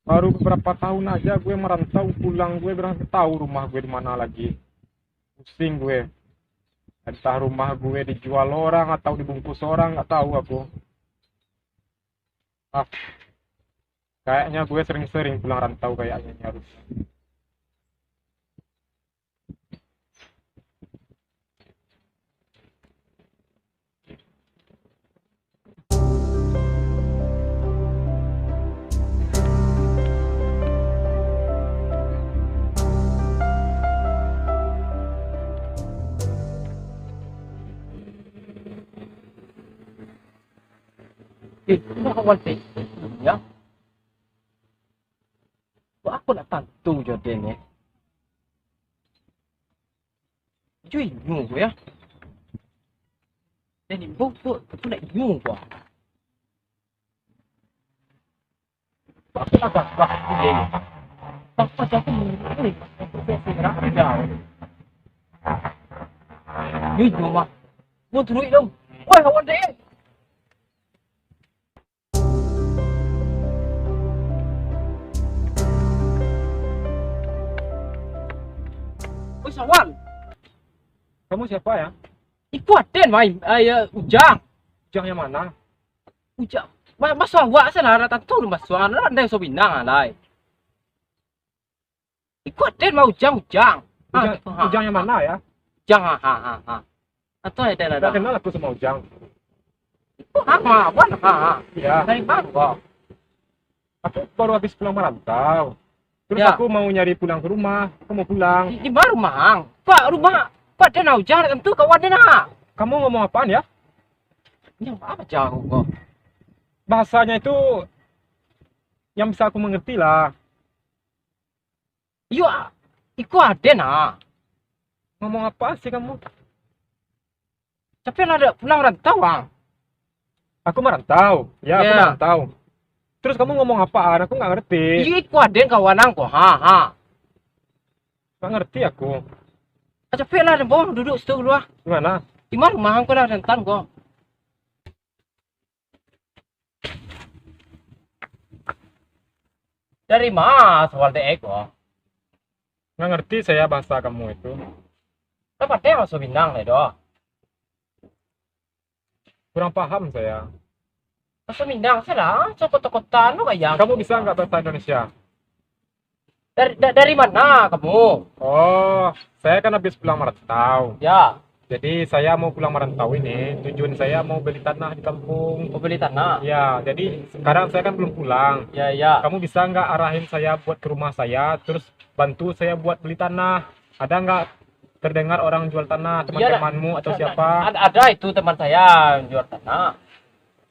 Baru beberapa tahun aja gue merantau, pulang gue berasa tahu rumah gue di mana lagi. Pusing gue. Entah rumah gue dijual orang atau dibungkus orang, nggak tahu aku. Ah, kayaknya gue sering-sering pulang rantau kayaknya ini harus. Itu kawan Facebook ya. Kok aku nak tentu jodohnya. Cuy, bingung gue ya. Dan ibu aku nak bingung gua. Aku agak dia. Apa aku ini profesi kerja. Ini cuma mau duit dong. Woi, kawan deh. Sawan, Kamu siapa ya? ikut den main, Ujang, Ujang yang mana? Ujang, mas awak sana rata tu mas suan, ada yang sobinang alai. Ikut den mau Ujang. Ujang yang mana ya? Ujang, ha. Atau ada Gak kenal aku sama Ujang. Wan, Ya, dari mana kok? aku baru habis pulang merantau. Terus Ya. aku mau nyari pulang ke rumah. Aku mau pulang. Di mana rumah? Pak rumah, Pak den Ujang tentu kawan den nak. Kamu ngomong apaan ya? Yang apa jauh kok? Bahasanya itu yang bisa aku mengerti lah. Yo, ikut ada nak. Ngomong apa sih kamu? Tapi ada pulang rantau bang. Aku merantau. Ya, aku Ya. merantau. Terus kamu ngomong apaan? Aku nggak ngerti. Iya ikut ada kawan aku, ha. Nggak ngerti aku. Capek lah, dan bawang duduk situ dulu ah. Gimana? Di mana rumah aku lah rentan kok. Dari mana soal dek kok? Nggak ngerti saya bahasa kamu itu. Dapat deh masuk bintang deh doh. Kurang paham saya. Masuk bintang saya lah, so kota-kota nu kayak. Kamu bisa nggak bahasa Indonesia? Dari mana kamu? Oh, saya kan habis pulang merantau. Ya, Jadi saya mau pulang merantau ini. Tujuan saya mau beli tanah di kampung. mau beli tanah. Ya, jadi sekarang saya kan belum pulang. Ya. Kamu bisa nggak arahin saya buat ke rumah saya, terus bantu saya buat beli tanah? Ada nggak terdengar orang jual tanah, teman-temanmu atau siapa? Ada itu teman saya jual tanah.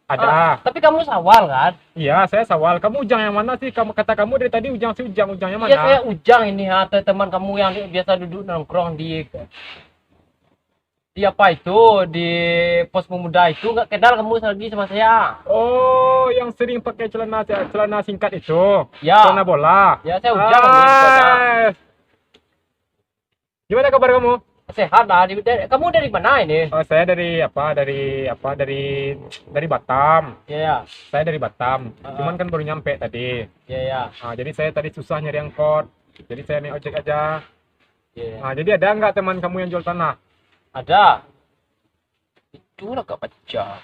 Ada. Tapi kamu sawal kan? Iya, saya sawal. Kamu Ujang yang mana sih? Kata kamu dari tadi Ujang sih Ujang. Ujang yang mana? Iya saya Ujang ini ha, teman kamu yang biasa duduk nongkrong di apa itu di pos pemuda itu, nggak kenal kamu lagi sama saya? Oh, yang sering pakai celana singkat itu. Ya. Celana bola. Ya saya Ujang. Ah, Gimana kabar kamu? Sehat lah. Kamu dari mana ini? Oh, saya dari Batam. Ya, ya. Saya dari Batam. Ah, Cuman kan baru nyampe tadi. ya, ya. Nah, jadi saya tadi susah nyari angkot. Jadi saya naik ojek aja. Ya. Nah, jadi ada nggak teman kamu yang jual tanah? Ada. Itulah Kak Pecah.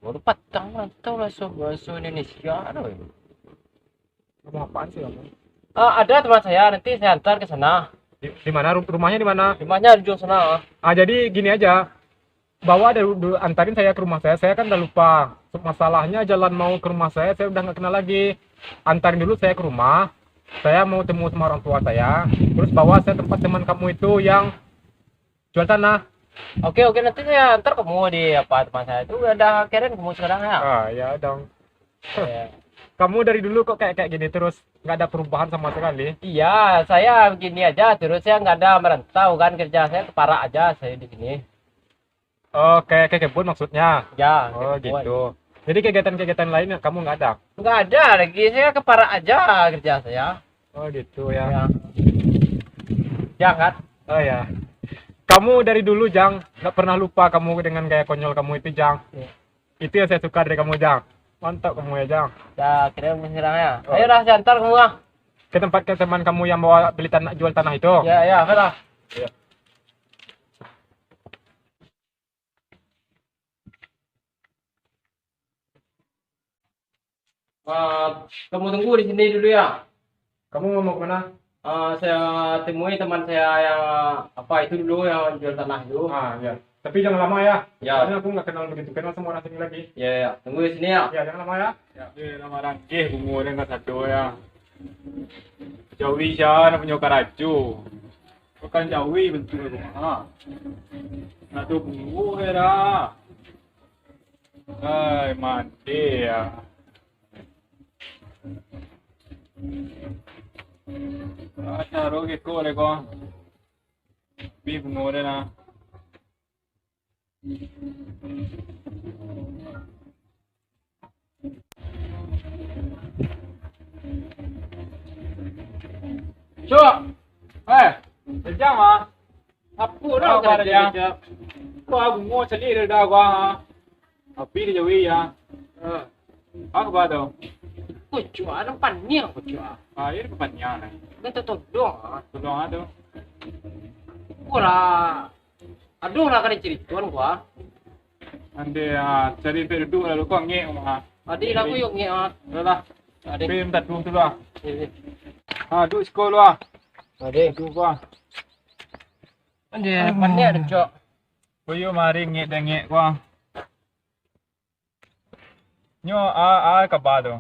Baru patang rantau lah bahasa Indonesia. Aduh. Kamu apaan sih kamu? Ada teman saya, nanti saya antar ke sana. Di mana rumahnya di mana? Rumahnya di ujung sana. Jadi gini aja. Antarin saya ke rumah saya. Saya kan udah lupa. Masalahnya jalan mau ke rumah saya udah nggak kenal lagi. Antarin dulu saya ke rumah. Saya mau temu sama orang tua saya. Terus bawa saya tempat teman kamu itu yang jual tanah. Oke, nanti saya antar kamu di teman saya itu ada keren kamu sekarang ya. Ya dong. Ya. Kamu dari dulu kok kayak gini terus nggak ada perubahan sama sekali. Iya, saya begini aja terus saya nggak ada merantau kan kerja saya keparak aja saya di sini. Oh, kayak kebun maksudnya. Ya, Oh, kayak gitu. Jadi kegiatan-kegiatan lainnya kamu nggak ada? nggak ada lagi saya keparak aja kerja saya. Oh, gitu ya. Ya. Jangan. Oh ya. Kamu dari dulu Jang nggak pernah lupa kamu dengan gaya konyol kamu itu Jang. Ya. Itu yang saya suka dari kamu Jang. Mantap kamu ya Jang. Ya, kira menyerangnya. Oh. Ayo lah saya antar kamu ah. Ke teman kamu yang bawa beli tanah jual tanah itu. Ya, lah. Ya. Kamu tunggu di sini dulu ya. Kamu mau kemana? Saya temui teman saya yang itu dulu yang jual tanah itu. Ya. Tapi jangan lama ya. Ya. Soalnya aku nggak kenal semua orang sini lagi. Ya. Tunggu di sini ya. Ya, jangan lama ya. Ya, lama rangkih umurnya nggak satu ya. Jawi siya na punya karaju. Bukan jawi bentuknya kumaha. Na to bungo era. Ay, mandi ya. Charo ke ko le ko. Bi bungo na. Cuk. Sejam ah. Apa Dah dah kerja? kerja? Ko aku mau cari dah gua ha. Api di jawi ya. Aku ba do. Kucu, ada panjang kucu. Air kepanjang. Kita tolong. Tolong aduh. Kurang. Aduh lah kan cerituan gua. Ande cari perdu lalu ko nge ma. Adi lagu yung nge. Dah. Adi. Pem tat dulu lah. Du sekolah. Adi. Du ba. Adi panjang ada cok. Boyo mari nge denge ko. Nyo ka ba do.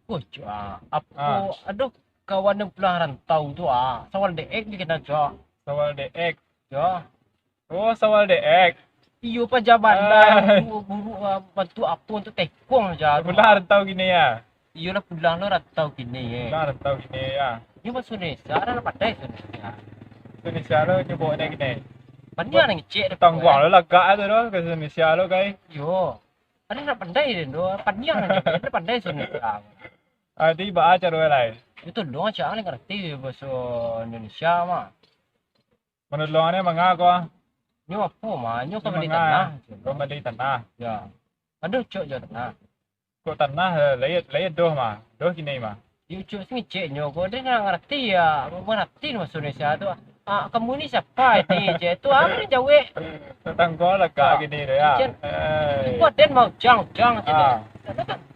Kucu. Apa? Aduh kawan yang pulang rantau tu Sawal deek di kita cok. Sawal deek. Ya. Oh, sawal deek. Iyo pa jabatan buru bantu apa untuk tekong aja. Pulang rantau gini ya. Iyo lah pulang lo rantau gini Pulang rantau gini ya. Iyo masuk Indonesia ada pandai Indonesia. Indonesia lo coba nek gini. Pandai yang cek Tangguang lo lagak tu lo ke Indonesia lo kai. Yo. Ada nak pandai do. Pandai yang ada pandai Indonesia. Di ba cara lai. Itu doang aja yang ngerti bahasa Indonesia mah. Menulungannya mangako. Nyo apa mah? Nyo kembali Mga tanah. kembali tanah. Ya. Aduh cok jo tanah. Kok tanah layat doh mah. Doh gini mah. Yo cok sini cek nyo kok dia nak ngerti ya. Mengerti bahasa Indonesia tu. Kamu ni siapa ini? Cek tu apa ni jawe? Tangguang lagak gini dia ya. Buat den mau jang cek.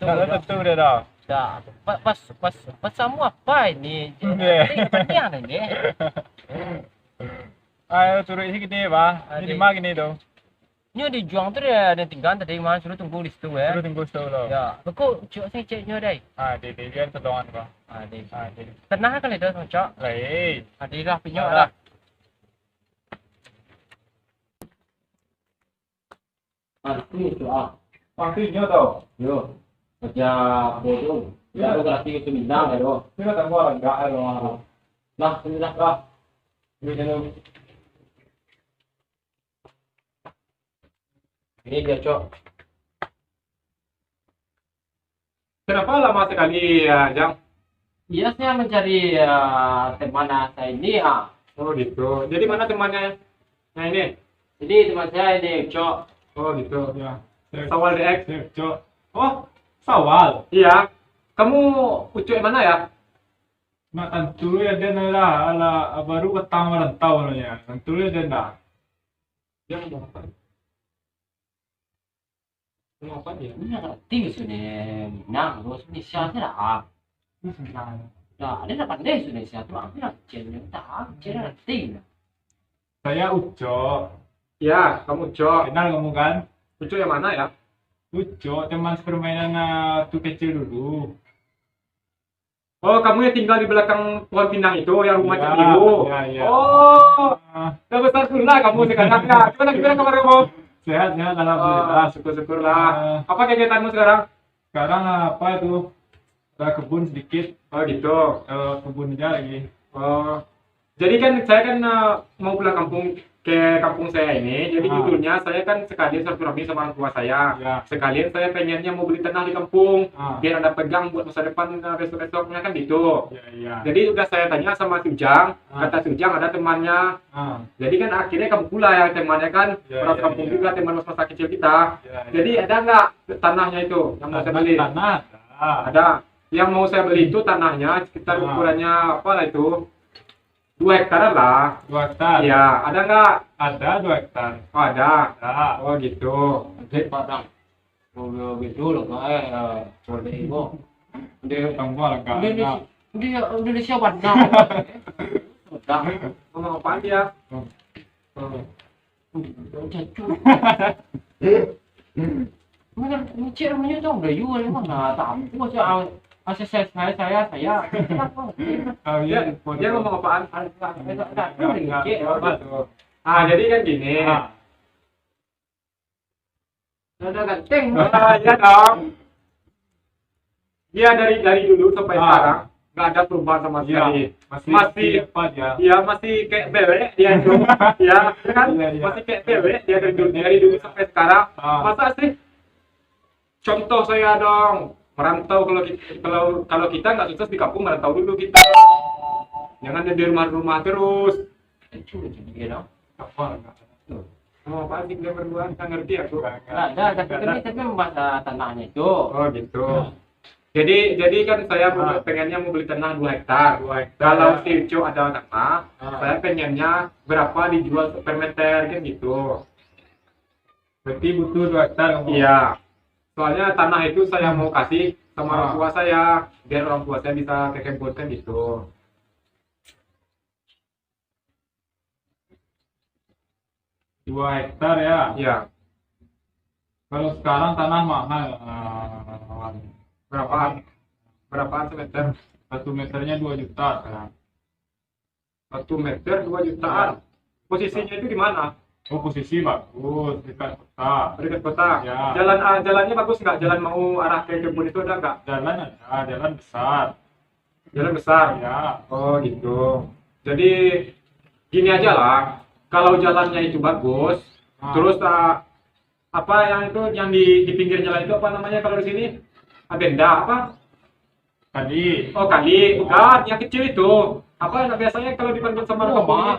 Tak tentu dia dah. Dah. Pas semua apa ini? Pandai ini. Ayo turun isi gini ba. Ini lima gini doh. Nyo dijuang tu dia tinggal tadi mah suruh tunggu di situ Suruh tunggu setahun lo. Ya. Beku cok sini cek nyo dai. Di dia tolongan ko. Di. Di. Tenang kali dah cok. Lai. Adi lah pinyo lah. Arti itu Pangtinya tau. Yo. Kerja bodoh. Ya. Ya, berarti itu minang ya, do. Ini tangguang lagak lo. Nah, sini lah. Ini dia, Cok. Kenapa lama sekali, Jang? Iya, saya mencari teman saya ini, Oh gitu. Jadi mana temannya? Nah ini. Jadi teman saya ini Cok. Oh gitu. Ya. Sawal DX. Cok. Oh, Sawal. Iya. Kamu Ucu yang mana ya? Nak tentu ya dia lah, ala baru ketang merantau ya. Tentu ya dia dah. Dia ngomong apa? Ngomong apa dia? Ini ngerti sudah Minang, terus Indonesia tidak. Nah, dia dapat deh Indonesia tuh aku nak cendeng tak, cendeng ngerti. Saya Uco. Iya, kamu Ucu. Kenal kamu kan? Ucu yang mana ya? Uco, teman permainan tuh kecil dulu. Oh, kamu yang tinggal di belakang pohon pinang itu, yang rumah Ya, Cak Ibu. ya. Oh, Ah, udah besar pula kamu sekarang ya. Gimana kabar kamu? sehat, Oh, alhamdulillah. syukur-syukurlah. Apa kegiatanmu sekarang? Sekarang apa itu? Ada kebun sedikit, Oh gitu. kebun aja lagi. Oh, jadi kan saya kan mau pulang kampung ke kampung saya ini. Jadi Ah. judulnya saya kan sekalian silaturahmi sama orang tua saya. Ya. Sekalian saya pengennya mau beli tanah di kampung, Ah. biar ada pegang buat masa depan besok-besoknya kan gitu. Ya. Jadi udah saya tanya sama si Ujang, Ah. kata si Ujang ada temannya. Ah, Jadi kan akhirnya kamu pula yang temannya kan, Ya, orang ya, kampung ya. juga, teman masa kecil kita. ya. Jadi ada nggak tanahnya itu yang mau saya beli? Tanah. Ada. Yang mau saya beli itu tanahnya sekitar Ah. ukurannya apa lah itu? 2 hektar lah. 2 hektar. Iya, ada nggak? Ada 2 hektar. Oh, ada. Ada. Oh gitu. Nanti Padang. Kalau gitu loh, boleh ibu. Dia Tunggu lah kan. Indonesia Padang. Padang. Ngomong apaan dia? Mana cik namanya tu udah you ni mana tak apa soal saya. Oh Dia, iya. dia ngomong apaan? Cik. Ah, jadi kan gini. Ada ganteng. Iya dong. Dia dari dulu sampai sekarang nggak ada perubahan sama sekali. Masih- apa dia? Iya masih kayak bebek dia itu. Iya kan? Iya, iya. Masih kayak bebek dia dari dulu sampai sekarang. Ah. Masa sih? Contoh saya dong, merantau kalau kita nggak sukses di kampung, merantau dulu kita. Jangan di rumah-rumah terus. Cuy dia dong. Apa? Mau apa sih dia berdua? Nggak ngerti aku. Ada tapi membahas tanahnya itu. Oh gitu. Jadi kan saya Ah. pengennya mau beli tanah 2 hektar. 2 hektar. Kalau si Ucu ada tanah, Ah. saya pengennya berapa dijual per meter kan gitu. Berarti butuh 2 hektar kamu. Iya. Soalnya tanah itu saya mau kasih sama orang Ah. tua saya, biar orang tua saya bisa kekebunkan gitu. 2 hektar ya. Iya. Kalau sekarang tanah mahal. Berapaan? Berapaan semeter? 1 meternya 2 juta sekarang. 1 meter 2 jutaan. Posisinya itu di mana? Oh, posisi bagus, dekat kota. Dekat kota. Ya. Jalannya bagus nggak? Jalan mau arah ke kebun itu ada nggak? Jalan ada, jalan besar. Jalan besar. Ya. Oh gitu. Jadi gini aja lah. Kalau jalannya itu bagus, terus apa yang itu yang di pinggir jalan itu apa namanya kalau di sini? Agenda apa? Tadi. Oh kali, bukan yang kecil itu. Apa biasanya kalau dipanggil sama orang kampung ini?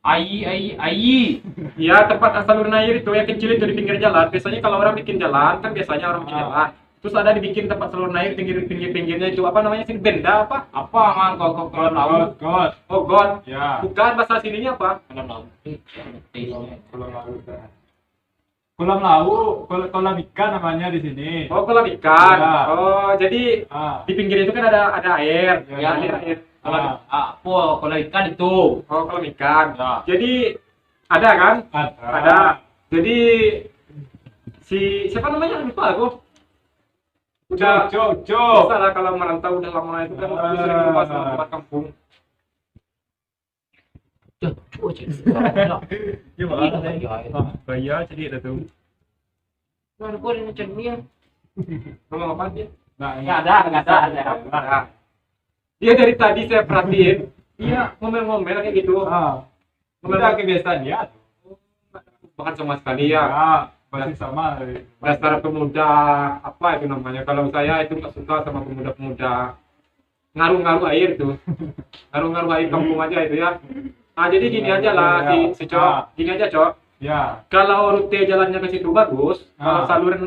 Ai. Iya tempat saluran air itu yang kecil itu di pinggir jalan. Biasanya kalau orang bikin jalan kan biasanya orang bikin jalan. Terus ada dibikin tempat saluran air pinggirnya itu apa namanya sih? Benda apa? Apa man kau kalau laut? God. Oh god. Ya. Bukan bahasa sininya apa? Kalau laut. Kolam laut. Kolam laut, kolam ikan namanya di sini. Oh kolam ikan. Ya. Oh jadi Ah. di pinggir itu kan ada air. Ya. Air. Apa kalau ikan itu? Oh kolam ikan. Ya. Jadi ada kan? Ada. Ada. Jadi siapa namanya lupa aku. Udah Cok. biasa lah kalau merantau udah lama itu kan aku sering lupa sama tempat kampung. Cuy cik. Bayar jadi ada tuh. Mana kau ni macam ni? Ngomong apa dia? Nah, Nggak ada. Nah, dia dari tadi saya perhatiin, iya ngomel-ngomel kayak gitu. Udah kebiasaan ya. Bahkan sama sekali ya. Masih sama. Dasar pemuda apa itu namanya? Kalau saya itu nggak suka sama pemuda-pemuda. ngaruh-ngaruh air tuh. Ngaruh-ngaruh air kampung aja itu ya. Nah, jadi gini aja lah si Cok. Gini aja, Cok. Ya. Kalau rute jalannya ke situ bagus, kalau Ah. saluran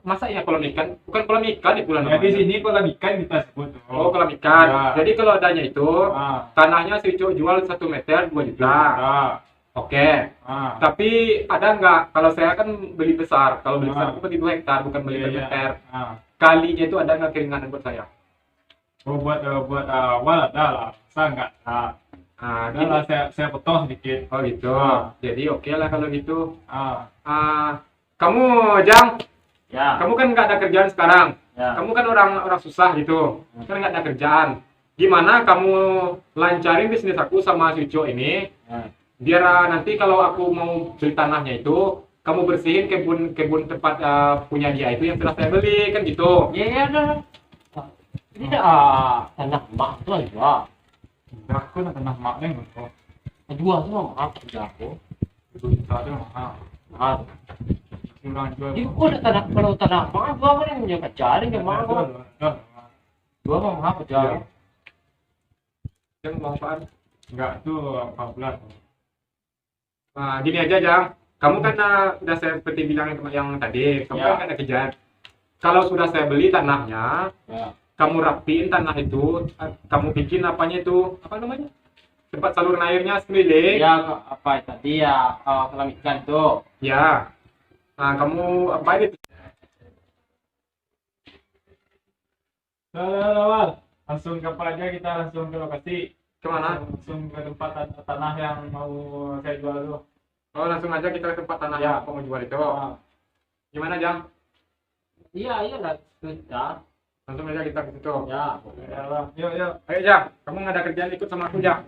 masa ya kolam ikan? Bukan kolam ikan itu lah Ya di namanya. sini kolam ikan kita sebut tuh. Oh, kolam ikan. Ya. Jadi kalau adanya itu Ah. tanahnya si Cok jual 1 meter 2 juta. Ah. Oke. Ah. Tapi ada nggak? Kalau saya kan beli besar. Kalau beli besar Ah. itu beli 2 hektar, bukan beli Iya, per iya. meter. Ah. Kalinya itu ada nggak keringanan buat saya? Oh, buat awal ada lah. Masa enggak? Nah, Ada gini. lah saya potong sedikit. Oh gitu. Ah. Jadi oke lah kalau gitu. Ah. Kamu Jang, Ya. kamu kan nggak ada kerjaan sekarang. Ya. Kamu kan orang susah gitu. Kan nggak ada kerjaan. Gimana kamu lancarin bisnis aku sama si Uco ini? Ya. Biar nanti kalau aku mau beli tanahnya itu, kamu bersihin kebun tempat punya dia itu yang sudah saya beli kan gitu. Ya, ya, udah. Ini tanah emak tuh aja. Udah aku nak tanah mak ni untuk Jual semua mahal kerja aku. 2 juta tu mahal. Mahal. Orang jual. Jadi kok ada tanah, kalau tanah mahal gua kan yang punya cari yang mahal gua. Gua mah mahal kerja. Iya. Yang mau apaan? Enggak tu 14. Nah, gini aja Jang. Kamu kan udah saya seperti bilang yang tadi, kamu Ya. kan nggak ada kerjaan. Kalau sudah saya beli tanahnya, Ya. kamu rapiin tanah itu, kamu bikin apanya itu, apa namanya? Tempat saluran airnya sekeliling. Ya apa tadi ya kolam ikan tuh. Ya. Nah, kamu apa itu? Lawal. Langsung ke apa aja kita langsung ke lokasi. Kemana? Langsung ke tempat tanah yang mau saya jual dulu. Oh, langsung aja kita ke tempat tanah Ya. yang mau jual itu. Ah. Gimana Jang? Iya iya lah kita. Langsung aja kita ke situ. Ya. Ya lah. Yuk, yuk. Ayo Jang, kamu nggak ada kerjaan ikut sama aku Jang.